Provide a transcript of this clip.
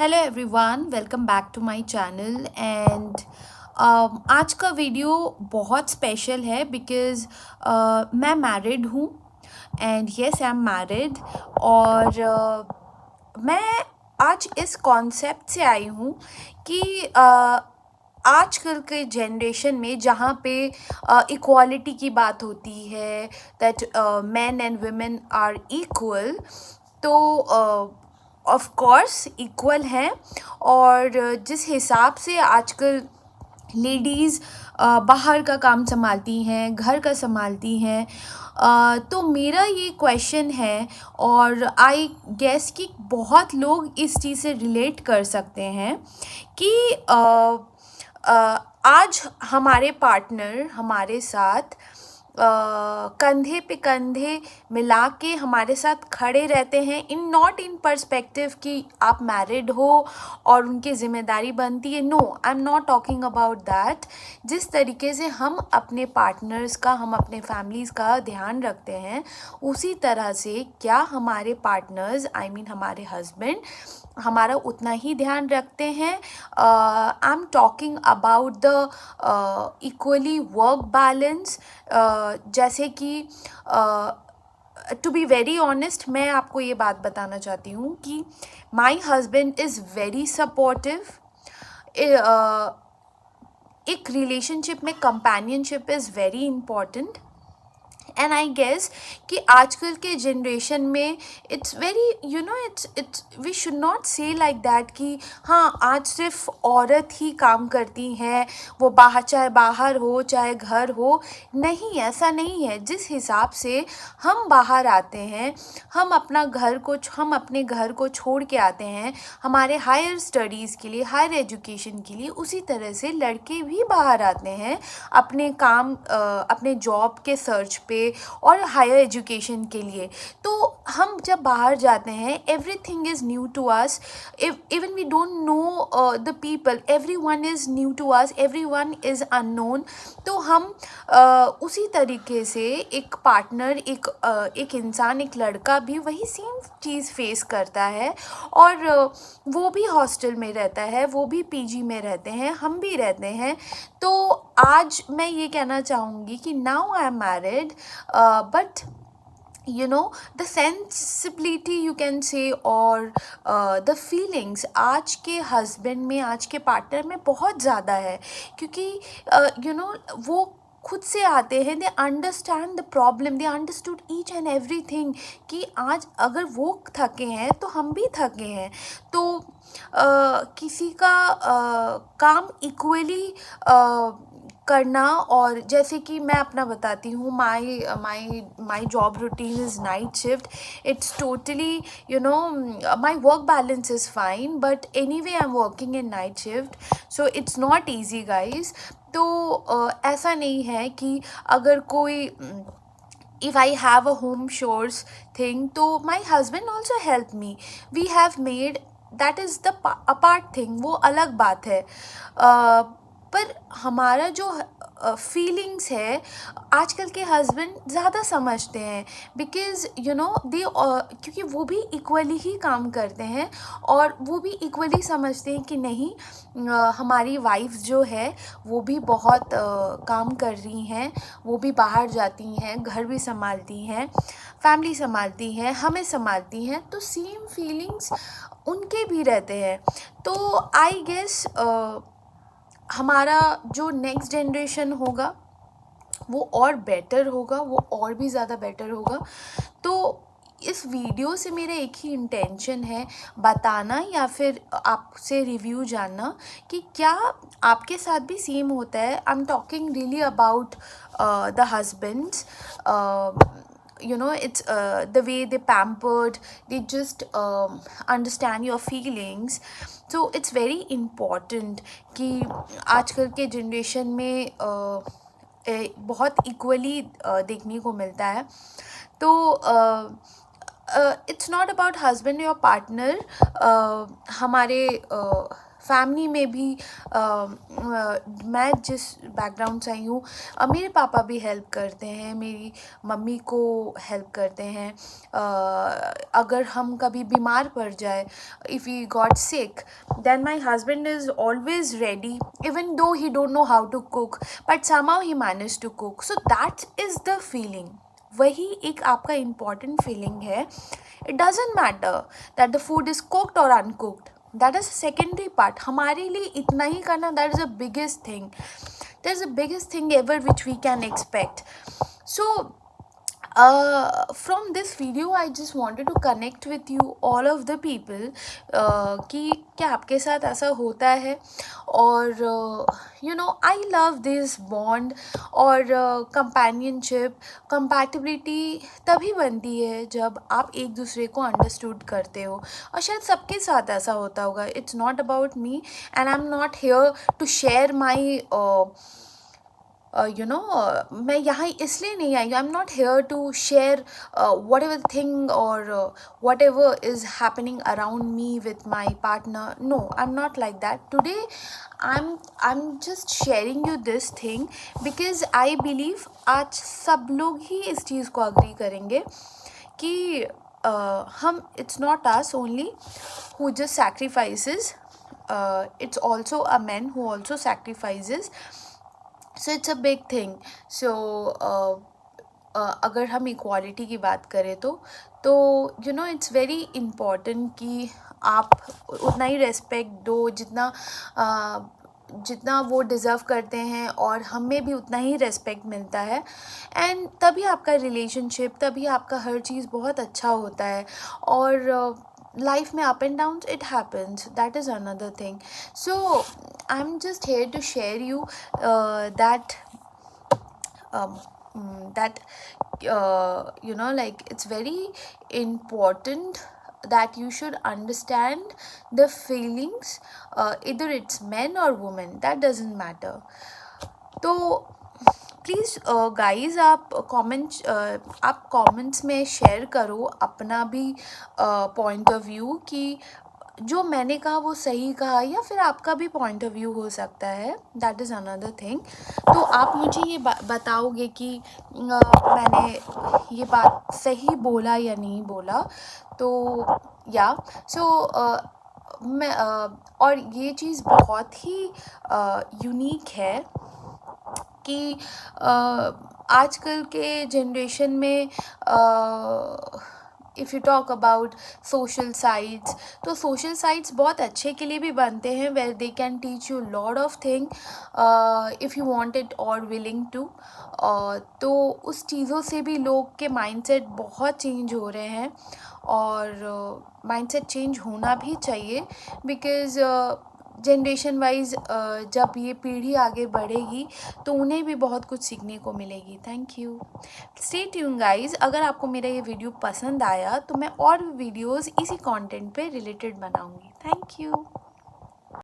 Hello everyone, welcome back to my channel and आज का video बहुत स्पेशल है बिकॉज़ मैं मैरिड हूँ and yes I am married और मैं आज इस कॉन्सेप्ट से आई हूँ कि आजकल के जनरेशन में जहाँ पे इक्वालिटी की बात होती है that men and women are equal, तो ऑफ कोर्स इक्वल हैं। और जिस हिसाब से आजकल लेडीज़ बाहर का काम संभालती हैं, घर का संभालती हैं, तो मेरा ये क्वेश्चन है और आई गेस कि बहुत लोग इस चीज़ से रिलेट कर सकते हैं कि आज हमारे पार्टनर हमारे साथ कंधे पे कंधे मिला के हमारे साथ खड़े रहते हैं, इन नॉट इन पर्सपेक्टिव कि आप मैरिड हो और उनकी ज़िम्मेदारी बनती है। No, I am not talking about that. जिस तरीके से हम अपने पार्टनर्स का, हम अपने फैमिलीज़ का ध्यान रखते हैं, उसी तरह से क्या हमारे पार्टनर्स, आई मीन हमारे हस्बैंड, हमारा उतना ही ध्यान रखते हैं। आई am talking about the equally work balance. जैसे कि टू बी वेरी ऑनेस्ट, मैं आपको ये बात बताना चाहती हूँ कि my husband is very supportive. एक रिलेशनशिप में companionship is very important and I guess कि आजकल के जनरेशन में it's very it's we should not say like that कि हाँ आज सिर्फ औरत ही काम करती हैं, वो बाहर, चाहे बाहर हो चाहे घर हो। नहीं, ऐसा नहीं है। जिस हिसाब से हम बाहर आते हैं, हम अपने घर को छोड़ के आते हैं हमारे हायर स्टडीज़ के लिए, हायर एजुकेशन के लिए, उसी तरह से लड़के भी बाहर आते हैं अपने काम, अपने जॉब के सर्च पे और हायर एजुकेशन के लिए। तो हम जब बाहर जाते हैं, everything is new to us, even we don't know the people, everyone is new to us, everyone is unknown. तो हम उसी तरीके से एक पार्टनर, एक इंसान, एक लड़का भी वही सेम चीज़ फेस करता है और वो भी हॉस्टल में रहता है, वो भी पीजी में रहते हैं, हम भी रहते हैं। तो आज मैं ये कहना चाहूँगी कि now I am married, but the sensibility you can say और the feelings आज के हस्बैंड में, आज के पार्टनर में बहुत ज़्यादा है, क्योंकि वो खुद से आते हैं, they understand the problem, they understood each and every thing कि आज अगर वो थके हैं तो हम भी थके हैं। तो किसी का काम इक्वली करना, और जैसे कि मैं अपना बताती हूँ, my job routine is night shift. It's totally my work balance is fine, but any way I am working in night shift, so it's not easy guys. तो ऐसा नहीं है कि अगर कोई if I have a home chores thing, तो my husband also help me. We have made, that is the apart thing, वो अलग बात है। पर हमारा जो फीलिंग्स है, आजकल के हस्बैंड ज़्यादा समझते हैं बिकॉज़ दे, क्योंकि वो भी इक्वली ही काम करते हैं और वो भी इक्वली समझते हैं कि नहीं, हमारी वाइफ जो है वो भी बहुत काम कर रही हैं, वो भी बाहर जाती हैं, घर भी संभालती हैं, फैमिली संभालती हैं, हमें संभालती हैं। तो सेम फीलिंग्स उनके भी रहते हैं। तो आई गेस हमारा जो नेक्स्ट जनरेशन होगा वो और बेटर होगा, वो और भी ज़्यादा बेटर होगा। तो इस वीडियो से मेरा एक ही इंटेंशन है, बताना या फिर आपसे रिव्यू जानना कि क्या आपके साथ भी सेम होता है। I am talking really about the husbands. it's the way they pampered, they just understand your feelings. So it's very important कि आजकल के जनरेशन में बहुत इक्वली देखने को मिलता है। तो इट्स नॉट अबाउट हस्बैंड या पार्टनर, हमारे फैमिली में भी मैं जिस बैकग्राउंड से आई हूँ, मेरे पापा भी हेल्प करते हैं, मेरी मम्मी को हेल्प करते हैं। अगर हम कभी बीमार पड़ जाए, if we got sick, then my husband is always ready, even though he don't know how to cook, but somehow he managed to cook. So that is the feeling. वही एक आपका important feeling है. It doesn't matter that the food is cooked or uncooked. That is a secondary part. हमारे लिए इतना ही करना, that is the biggest thing. That is the biggest thing ever which we can expect. So from this video I just wanted to connect with you all of the people कि क्या आपके साथ ऐसा होता है, और I love this bond और companionship, compatibility तभी बनती है जब आप एक दूसरे को अंडरस्टूड करते हो, और शायद सबके साथ ऐसा होता होगा. It's not about me and I am not here to share my मैं यहाँ इसलिए नहीं आई. I am not here to share whatever thing और whatever is happening around me with my partner. No, I am not like that. Today I am just sharing you this thing because I believe आज सब लोग ही इस चीज़ को agree करेंगे कि हम, it's not us only who just sacrifices, it's also a man who also sacrifices. So it's a big thing. So अगर हम इक्वालिटी की बात करें तो इट्स वेरी इम्पॉर्टेंट कि आप उतना ही रेस्पेक्ट दो जितना वो डिज़र्व करते हैं, और हमें भी उतना ही रेस्पेक्ट मिलता है. एंड तभी आपका रिलेशनशिप, तभी आपका हर चीज़ बहुत अच्छा होता है. और लाइफ में up and downs, it happens, that is another thing. So I am just here to share you that like it's very important that you should understand the feelings, either it's men or women, that doesn't matter. तो please guys आप comments में share करो अपना भी point of view कि जो मैंने कहा वो सही कहा, या फिर आपका भी पॉइंट ऑफ व्यू हो सकता है. That is another thing. तो आप मुझे ये बताओगे कि मैंने ये बात सही बोला या नहीं बोला. तो या मैं और ये चीज़ बहुत ही यूनिक है कि आजकल के जनरेशन में if you talk about social sites, तो सोशल साइट्स बहुत अच्छे के लिए भी बनते हैं, where they can teach you lot of thing if you want it और विलिंग टू. तो उस चीज़ों से भी लोग के माइंडसेट बहुत चेंज हो रहे हैं, और माइंडसेट चेंज होना भी चाहिए बिकॉज़ जनरेशन वाइज जब ये पीढ़ी आगे बढ़ेगी तो उन्हें भी बहुत कुछ सीखने को मिलेगी. Thank you. Stay tune guys. अगर आपको मेरा ये वीडियो पसंद आया तो मैं और भी वीडियोज़ इसी कंटेंट पे रिलेटेड बनाऊँगी. Thank you.